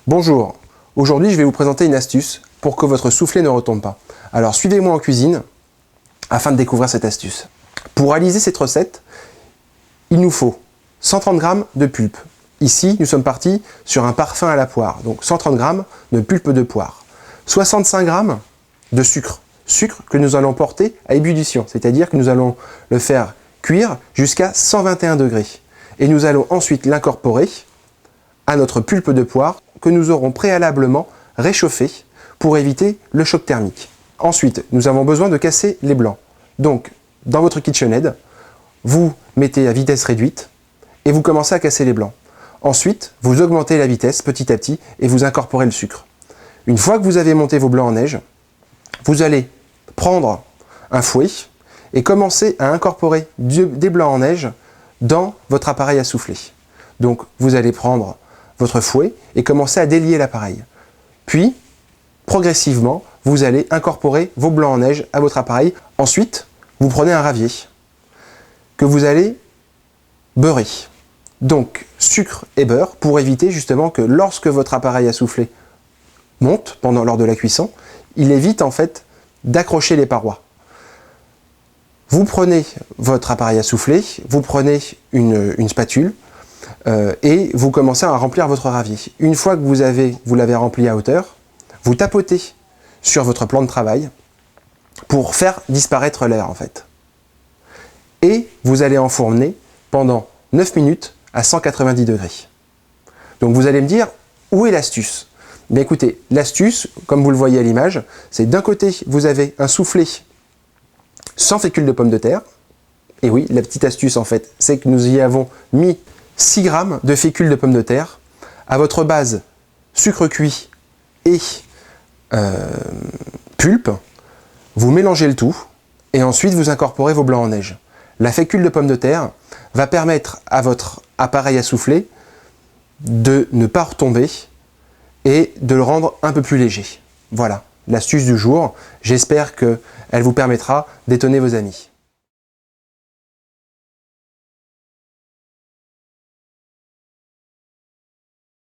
Bonjour, aujourd'hui je vais vous présenter une astuce pour que votre soufflé ne retombe pas. Alors suivez-moi en cuisine afin de découvrir cette astuce. Pour réaliser cette recette, il nous faut 130 g de pulpe. Ici, nous sommes partis sur un parfum à la poire, donc 130 g de pulpe de poire. 65 g de sucre, sucre que nous allons porter à ébullition, c'est-à-dire que nous allons le faire cuire jusqu'à 121 degrés. Et nous allons ensuite l'incorporer à notre pulpe de poire que nous aurons préalablement réchauffé pour éviter le choc thermique. Ensuite, nous avons besoin de casser les blancs. Donc, dans votre KitchenAid, vous mettez à vitesse réduite et vous commencez à casser les blancs. Ensuite, vous augmentez la vitesse petit à petit et vous incorporez le sucre. Une fois que vous avez monté vos blancs en neige, vous allez prendre un fouet et commencer à incorporer des blancs en neige dans votre appareil à souffler. Donc, vous allez prendre votre fouet et commencer à délier l'appareil. Puis, progressivement, vous allez incorporer vos blancs en neige à votre appareil. Ensuite, vous prenez un ravier que vous allez beurrer. Donc, sucre et beurre pour éviter justement que lorsque votre appareil à souffler monte lors de la cuisson, il évite en fait d'accrocher les parois. Vous prenez votre appareil à souffler, vous prenez une spatule et vous commencez à remplir votre ravier. Une fois que vous l'avez rempli à hauteur, vous tapotez sur votre plan de travail pour faire disparaître l'air en fait. Et vous allez enfourner pendant 9 minutes à 190 degrés. Donc vous allez me dire, où est l'astuce? Bien écoutez, l'astuce, comme vous le voyez à l'image, c'est d'un côté, vous avez un soufflé sans fécule de pomme de terre. Et oui, la petite astuce en fait, c'est que nous y avons mis 6 g de fécule de pomme de terre. À votre base, sucre cuit et pulpe. Vous mélangez le tout et ensuite vous incorporez vos blancs en neige. La fécule de pomme de terre va permettre à votre appareil à souffler de ne pas retomber et de le rendre un peu plus léger. Voilà, l'astuce du jour. J'espère qu'elle vous permettra d'étonner vos amis.